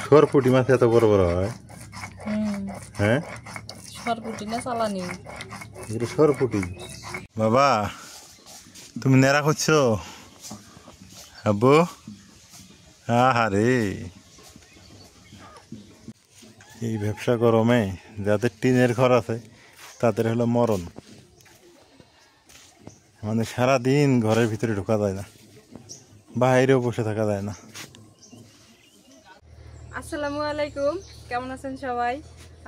সরপুঁটি মাছ এত বড় বড় হয়? হ্যাঁ, সরপুঁটি না চালানি। এগুলো সরপুঁটি। বাবা তুমি নেড়া করছো? আব্বু আহারে, এই ব্যবসা গরমে যাদের টিনের ঘর আছে তাদের হলো মরণ। মানে সারাদিন ঘরের ভিতরে ঢোকা যায় না, বাইরেও বসে থাকা যায় না। আসসালামু আলাইকুম, কেমন আছেন সবাই?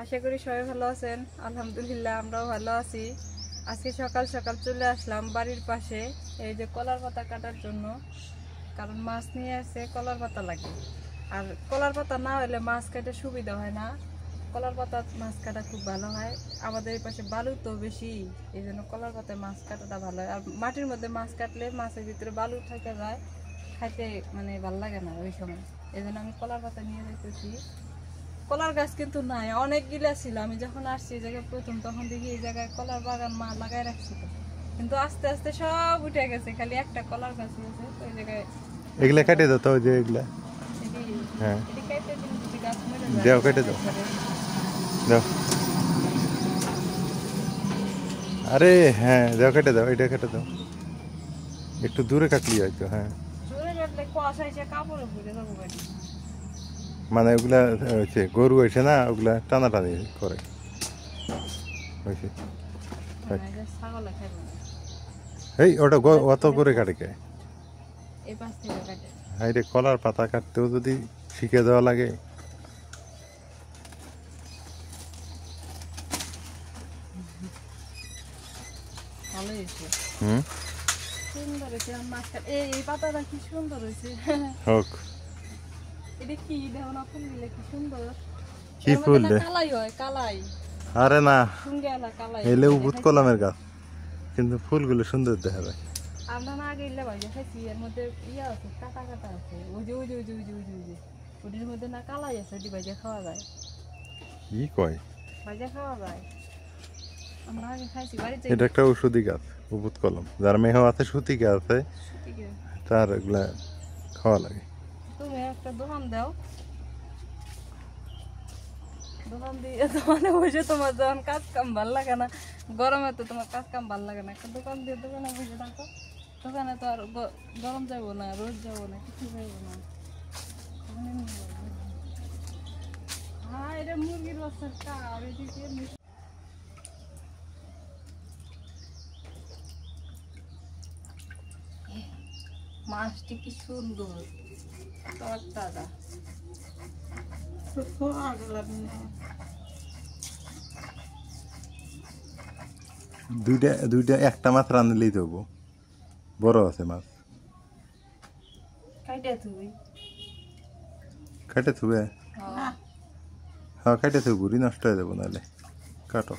আশা করি সবাই ভালো আছেন। আলহামদুলিল্লাহ আমরাও ভালো আছি। আজকে সকাল সকাল চলে আসলাম বাড়ির পাশে এই যে কলার পাতা কাটার জন্য, কারণ মাছ নিয়ে আসে কলার পাতা লাগে। আর কলার পাতা না হলে মাছ কাটে সুবিধা হয় না, কলার পাতা মাছ কাটা খুব ভালো হয়। আমাদের এই পাশে বালু তো বেশি, এই জন্য কলার পাতায় মাছ কাটাটা ভালো হয়। আর মাটির মধ্যে মাছ কাটলে মাছের ভিতরে বালু থেকে যায়, খাইতে মানে ভালো লাগে না ওই সময়। এই জন্য আমি কলার পাতা নিয়ে যেতেছি। কলার গাছ কিন্তু নাই, অনেক গিলা ছিল। আমি যখন আসছি এই জায়গায় প্রথম, তখন দেখি এই জায়গায় কলার বাগান মা লাগাই রাখছিল, কিন্তু আস্তে আস্তে সব উঠে গেছে, খালি একটা কলার গাছ আছে ওই জায়গায়। এগুলা কেটে দাও তো, ওই যে এগুলা। হ্যাঁ, দাও কেটে দাও, দাও। আরে হ্যাঁ, দাও কেটে দাও, এটা কেটে দাও। একটু দূরে কাটলি হয়তো। হ্যাঁ, মানে ওগুলা হচ্ছে গরু হয়েছে না, ওগুলা টানাটানি করে হয়েছে। এই ওটা অত করে কাটে কে? হাই রে, কলার পাতা কাটতেও যদি শিখে দেওয়া লাগে। হুম, সুন্দর হয়েছে এই পাতাটা, কি সুন্দর হয়েছে। হোক। এটা কি দেখো না, ফুল দিলে কি সুন্দর। কি ফুল রে? কালাই হয়, কালাই। আরে না, কালাই এলে উবুত কলমের গাছ, কিন্তু ফুলগুলো সুন্দর দেখা যায়। আমরা না আগে ইল্লা ভাইজা খাইছি, এর মধ্যে ইয়া আছে, কাটা কাটা আছে, ওই যে ওই যে ওই যে ওই যে ওই যে ওই যে ওটির মধ্যে না কালাই আছে, ওটি ভাইজা খাওয়া যায়। কি কয়? ভাইজা খাওয়া যায়, আমরা আগে খাইছি বাড়িতে। এটা একটা ঔষধি গাছ, উবুত কলম। যার মেহ আছে, সুতিকা আছে, তার এগুলা খাওয়া লাগে। তুমি একটা দোকান দাও, দোকান দিয়ে দোকানে বসে তোমার যখন কাজ কাম ভাল লাগে না, গরমে তো তোমার কাজ কাম ভাল লাগে না, একটা দোকান দিয়ে দোকানে বসে থাকো। দোকানে তো আর গরম যাবো না, রোদ যাবো না, কিছু যাবো না। হ্যাঁ, এটা মুরগির বাচ্চার কার, এদিকে মাছটি কি সুন্দর তাজা। দুইটা দুইটা একটা মাছ রাঁধলেই দেবো, বড় আছে মাছ। কাটে থুবে? হ্যাঁ কাটে থুব, বুড়ি নষ্ট হয়ে যাবো নাহলে। কাটো।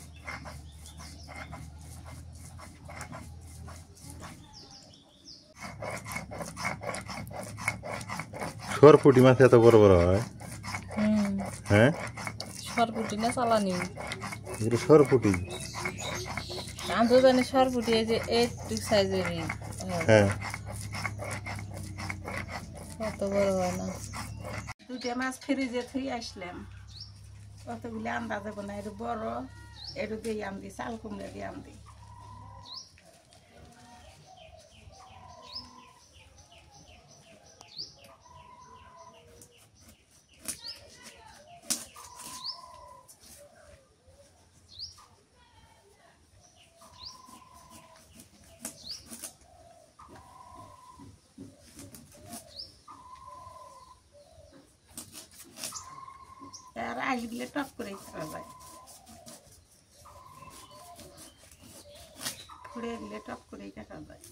সরপুঁটি মাছ এত বড় বড় হয়? হ্যাঁ, সরপুঁটি না চালানি। এগুলো সরপুঁটি। আমি তো জানি সরপুঁটি এই যে একটু সাইজেরই। হ্যাঁ, অত বড় হয় না। দুটা মাছ ফ্রিজে থুই আসলাম, কতগুলো আন্দা যাবো না, একটু বড়, একটু দিয়ে আনদি, চাল কুমড়া দিয়ে আনদি। আর আসলে টক করে খাওয়া যায়, খুঁড়ে দিলে টক করে কাটা যায়।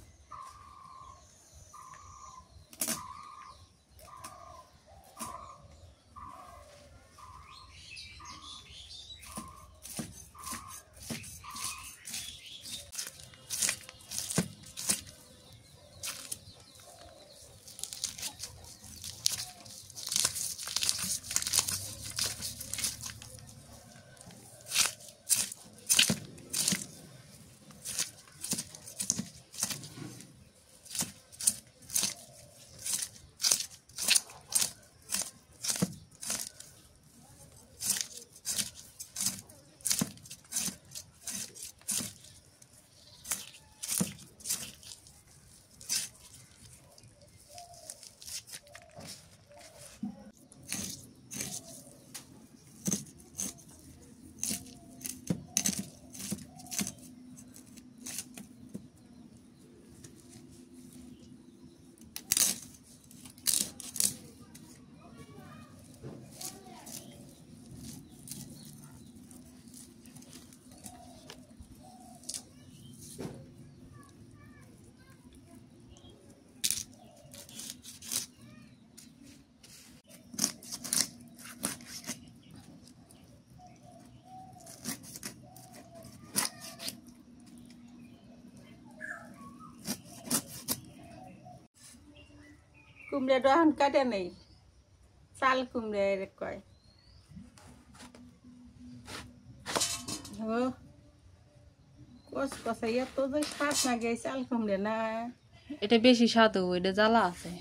কুমড়াটা এখন কাটে নেই, চাল কুমড়া এর কয়। ও কস কষাই এত যে স্বাদ লাগে চাল কুমড়া না, এটা বেশি স্বাদ, এটা জ্বালা আছে।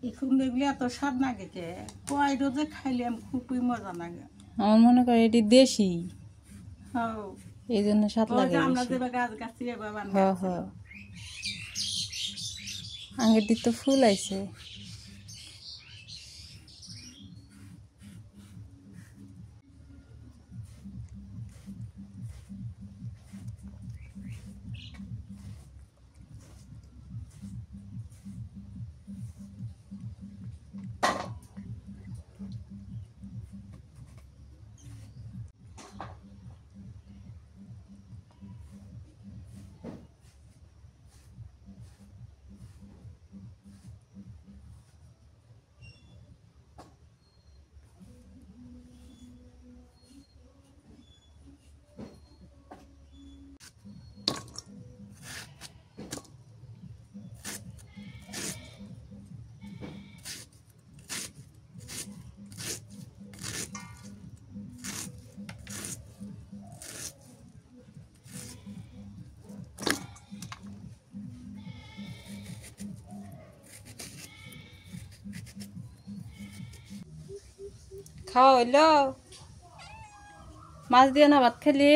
এই কুমড়াগুলি এত স্বাদ লাগে কে, কয়টা যে খাইলে খুবই মজা লাগে। আমার মনে করে এটি দেশি, হ্যাঁ এই জন্য স্বাদ লাগে আমরা বেশি। যে গাছ গাছি বাবা হ্যাঁ হ্যাঁ, আগের দিক তো ফুল আইছে। খাওয়া হইল? মাছ দিয়ে না ভাত খেলি?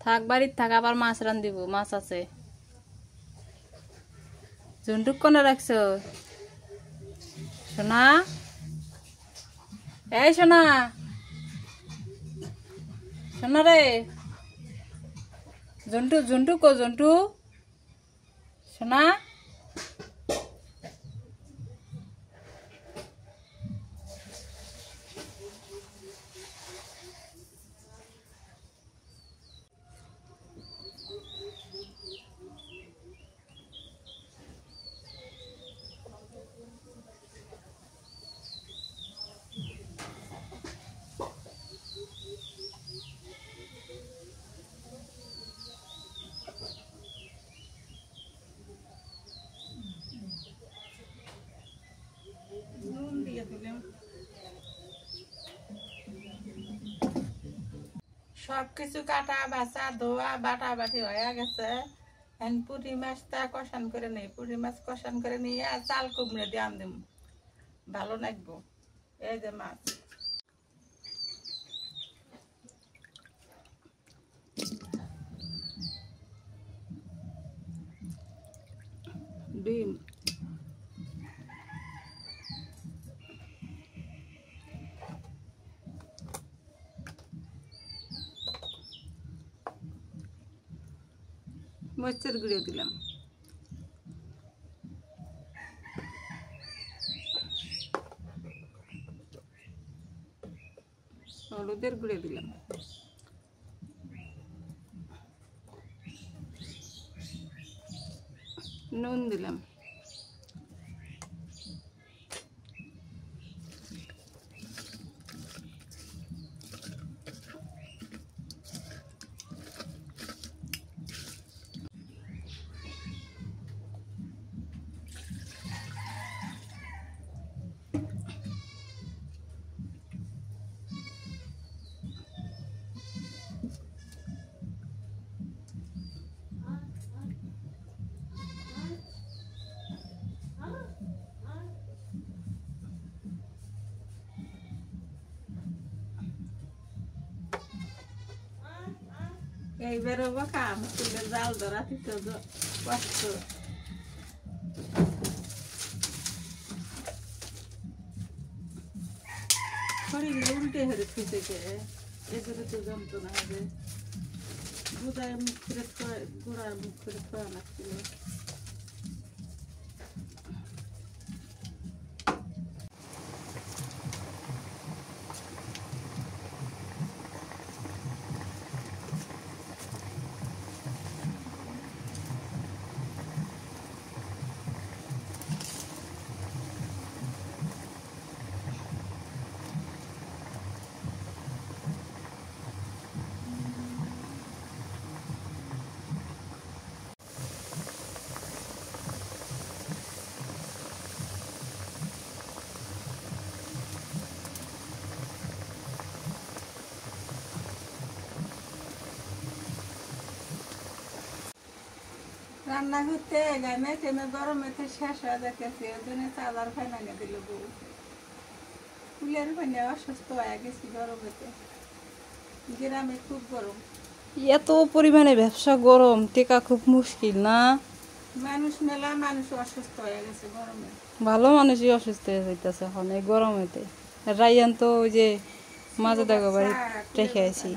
থাক বাড়ির থাক, আবার মাছ রান দিব, মাছ আছে। জন্টুক কোনে রাখছ? সোনা, এই সোনা, সোনা রে, জন্টু জন্টু কো জন্টু, সোনা। নুন দিয়ে দিলাম। সবকিছু কাটা বাছা ধোয়া বাটা বাটি হয়ে গেছে। এখন পুঁটি মাছটা কষান করে নেই, পুঁটি মাছ কষান করে নিয়ে আর চাল কুমড়ে দিয়ে আন দিম, ভালো লাগবো। এই যে মাছ, ডিম, মরিচের গুঁড়ো দিলাম, হলুদের গুঁড়ো দিলাম, নুন দিলাম, এইবারে কাম চুলে জাল ধরা দিতে কষ্ট। শরীরে উল্টে হেরে থেকে এগুলো তো যন্ত্রণা হবে, গোড়ায় মুখ করে গোড়ার মুখ করে খাওয়া লাগছিল। রান্না করতে গামে টেমে গরমেতে শেষ হয়ে যাচ্ছে, ওই জন্য চালার ফাইনা দিল বউ। ফুলের ফাইনে অসুস্থ হয়ে গেছি গরমেতে, গ্রামে খুব গরম। এত পরিমাণে ব্যবসা গরম টেকা খুব মুশকিল না? মানুষ মেলা মানুষ অসুস্থ হয়ে গেছে গরমে। ভালো মানুষই অসুস্থ হয়ে যাইতেছে এখন এই গরমেতে। রাইয়ান তো ওই যে মাঝে দেখো বাড়ি রেখে আছি,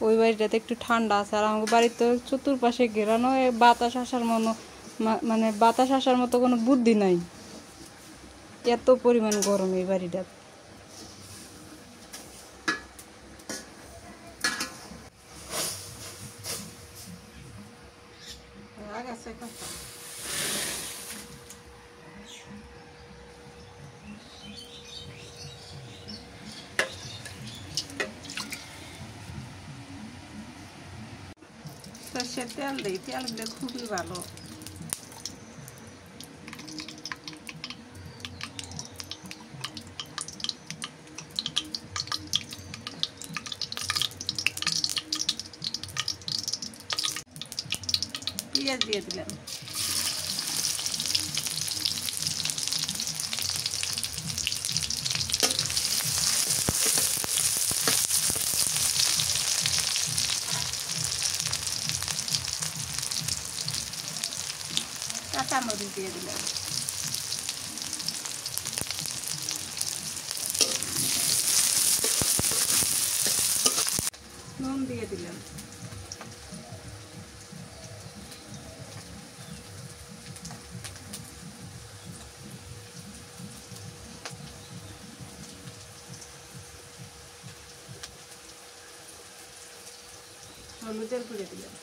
ওই বাড়িটাতে একটু ঠান্ডা আছে। আর আমাকে বাড়ির তো চতুর্পাশে ঘেরানো, বাতাস আসার মানে বাতাস আসার মতো কোনো বুদ্ধি নাই, এত পরিমাণ গরম এই বাড়িটা। হয়ে গেছে কথা। সর্ষের তেল দিই, তেল দিলে খুবই ভালো। পেঁয়াজ দিয়ে দিলাম, কাঁচামরিচ দিয়ে দিলাম, নুন দিয়ে দিলাম, হলুদের গুঁড়ো দিলাম,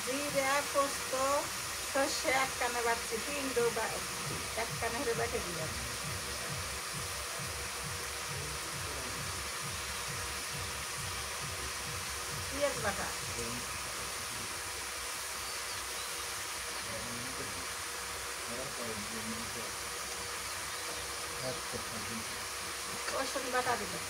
জিরা পোস্ত সর্ষে এক কানে বাড়ছি, তিনটো এক কানে হলে বেটে দিলাম, পেঁয়াজ বাটা, রসুন বাটা দিলাম,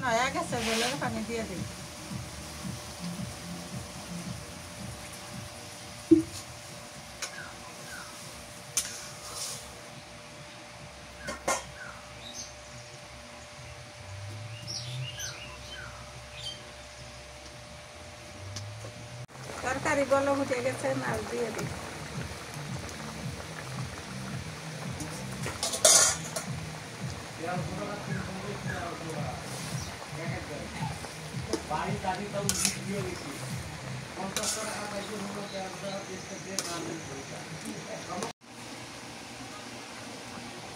হয়ে গেছে, জলের পানি দিয়ে দিই। তরকারি গলা উঠে গেছে, মাছ দিয়ে দিই।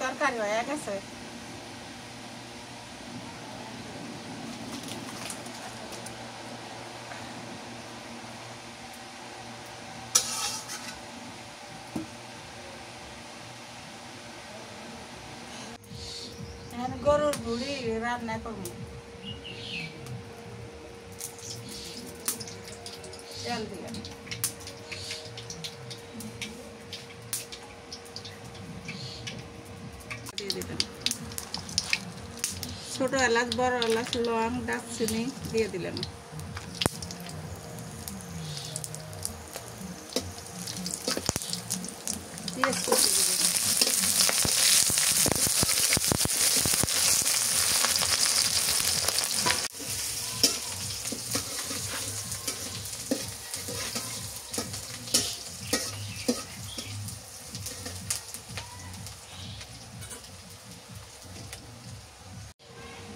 তরকারি হয়ে গেছে, গরুর ভুড়ি রান্না করবো, তেল দিলাম, দিয়ে দিলাম, ছোট এলাচ, বড় এলাচ, লং, দারচিনি দিয়ে দিলাম। পেঁয়াজ কুচি দিলাম।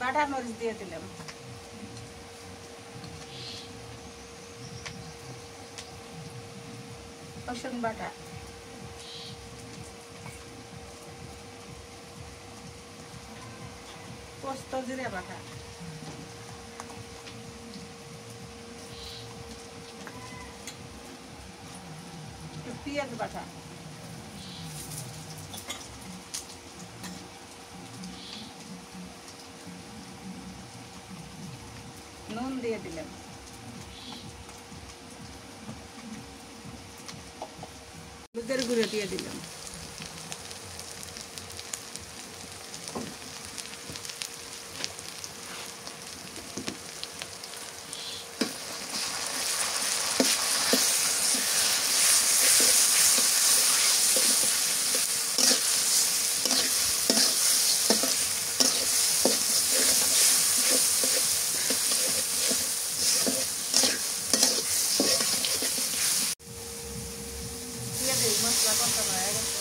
বাটা মরিচ দিয়ে দিলাম। রসুন বাটা, পোস্ত, জিরে বাটা, পেঁয়াজ বাটা, নুন দিয়ে দিলাম। হলুদের গুঁড়ো দিয়ে দিলাম। মশলা কষানো হয়ে গেছে।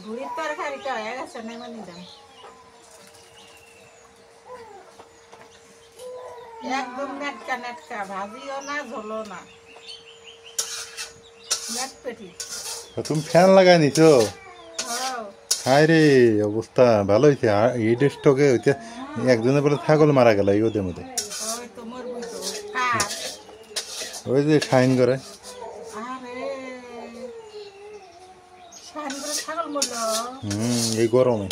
ভুড়ির তরকারিটা হয়ে গেছে, নেমে নিলাম। একদম নেটকা নেটকা, ভাজিও না ঝোলও না, নেট পেটি। তুমি ফ্যান লাগাই নিছো? হায় রে, অবস্থা ভালো হয়েছে। এই স্টকে হইতে একজনে বলে ছাগল মারা গেল এই ওদের মধ্যে। ওই যে শাইন করে। এই গরমে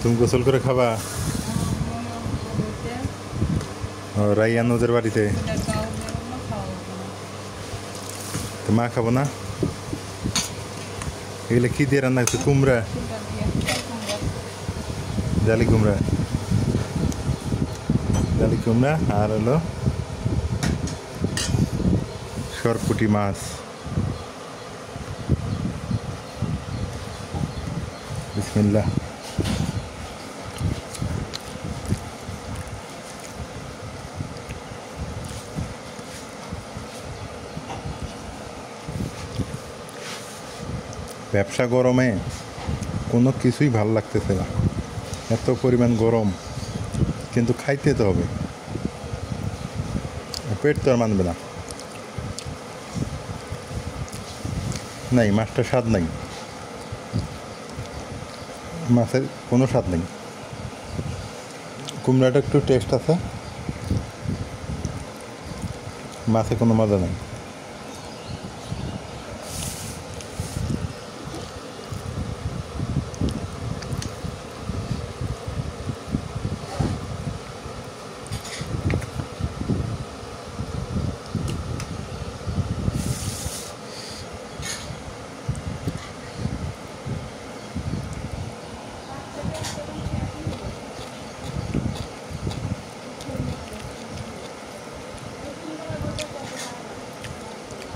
তুমি গোসল করে খাবা? রাইয়ান ওদের বাড়িতে তো মা খাবো না? এগুলো কি দিয়ে রান্না করছে? কুমড়া, জালি কুমড়া, জালি কুমড়া আর হলো সরপুটি মাছ। বিসমিল্লাহ। ব্যবসা গরমে কোনো কিছুই ভাল লাগতেছে না, এত পরিমাণ গরম, কিন্তু খাইতে তো হবে, পেট তো আর মানবে না। নাই, মাছটা স্বাদ নাই, মাছের কোনো স্বাদ নেই। কুমড়াটা একটু টেস্ট আছে, মাছে কোনো মজা নেই।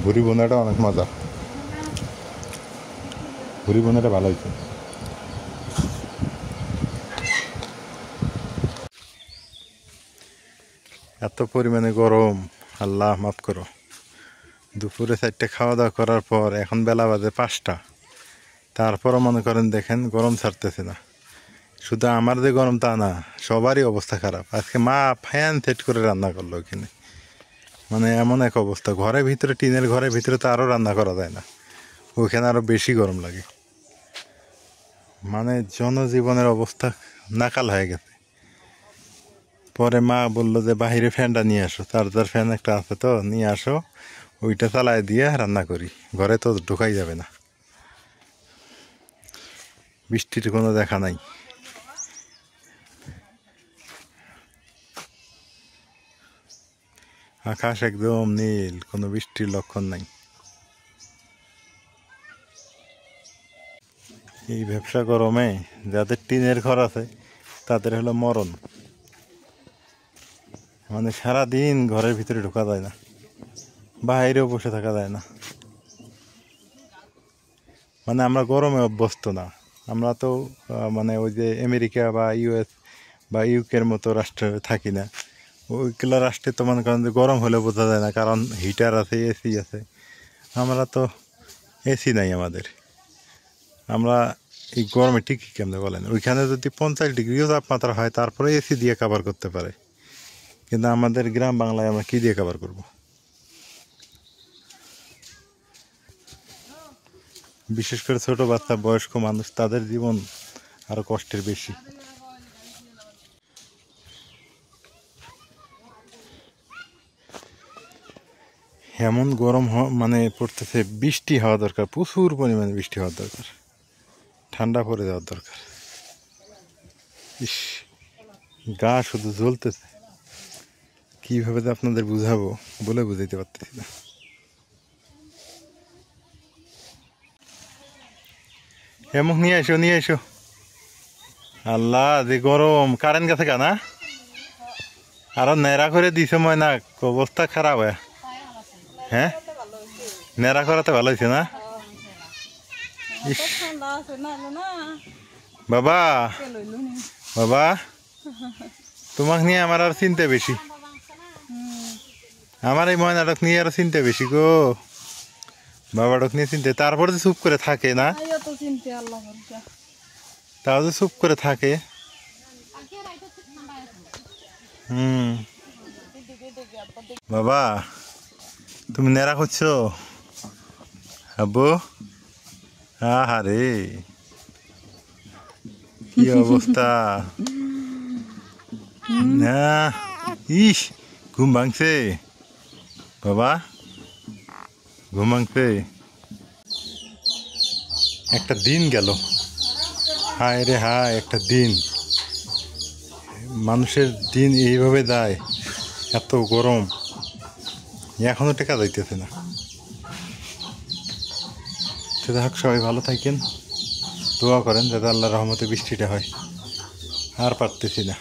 ভুরি বোনাটা অনেক মজা, ভুরি বোনাটা ভালো হয়েছে। এত পরিমাণে গরম, আল্লাহ মাফ করো। দুপুরে 4টে খাওয়া দাওয়া করার পর এখন বেলা বাজে 5টা, তারপরও মনে করেন দেখেন গরম ছাড়তেছে না। শুধু আমার যে গরম তা না, সবারই অবস্থা খারাপ। আজকে মা ফ্যান সেট করে রান্না করলো ওখানে, মানে এমন এক অবস্থা, ঘরের ভিতরে, টিনের ঘরের ভিতরে তো আরও রান্না করা যায় না, ওইখানে আরও বেশি গরম লাগে। মানে জনজীবনের অবস্থা নাকাল হয়ে গেছে। পরে মা বললো যে বাহিরে ফ্যানটা নিয়ে আসো, চার্জার ফ্যান একটা আছে তো, নিয়ে আসো, ওইটা চালায় দিয়ে রান্না করি, ঘরে তো ঢোকাই যাবে না। বৃষ্টির কোনো দেখা নাই। আকাশ একদম নীল, কোনো বৃষ্টির লক্ষণ নাই। এই ব্যবসা গরমে যাদের টিনের ঘর আছে তাদের হলো মরণ। মানে সারাদিন ঘরের ভিতরে ঢোকা যায় না, বাইরেও বসে থাকা যায় না। মানে আমরা গরমে অভ্যস্ত না। আমরা তো মানে ওই যে আমেরিকা বা ইউএস বা ইউকের মতো রাষ্ট্রে থাকি না। ওইগুলো রাষ্ট্রে তো মনে করেন যে গরম হলে বোঝা যায় না, কারণ হিটার আছে, এসি আছে। আমরা তো এসি নাই আমাদের। আমরা এই গরমে ঠিকই কেমনে বলেন, ওইখানে যদি 50 ডিগ্রিও তাপমাত্রা হয় তারপরে এসি দিয়ে কাভার করতে পারে, কিন্তু আমাদের গ্রাম বাংলায় আমরা কী দিয়ে কাভার করব? বিশেষ করে ছোট বাচ্চা, বয়স্ক মানুষ, তাদের জীবন আরো কষ্টের বেশি। এমন গরম মানে পড়তেছে, বৃষ্টি হওয়া দরকার, প্রচুর পরিমাণে বৃষ্টি হওয়ার দরকার, ঠান্ডা পড়ে যাওয়ার দরকার। ইস, গা শুধু জ্বলতেছে, কীভাবে যে আপনাদের বুঝাবো বলে বুঝাইতে পারতেছি না। এমন নিয়ে এসো, নিয়ে এসো। আল্লাহ যে গরম, কারেন্ট গেছে কেনা? আরো নেড়া করে দিছে ময়না, অবস্থা খারাপ হয়। হ্যাঁ, নেড়া করাতে ভালো হয়েছে না? ইস বাবা, বাবা, তোমাক নিয়ে আমার আর চিন্তা বেশি, আমার এই ময়নাটক নিয়ে আরো চিন্তা বেশি গো। বাবাটক নিয়ে চিন্তা, তারপরে যে চুপ করে থাকে না, তাও যে চুপ করে থাকে। বাবা, তুমি নেড়া করছো? আব্বু, আহারে কি অবস্থা! না, ইস, ঘুম ভাঙছে বাবা, ঘুম ভাঙছে। একটা দিন গেল, হায় রে হায়, একটা দিন। মানুষের দিন এইভাবে যায়, এত গরম, এখনো টেকা যাইতেছে না। সেটা হোক, সবাই ভালো থাকেন, দোয়া করেন যাতে আল্লাহর রহমতে বৃষ্টিটা হয়। আর পারতেছি না।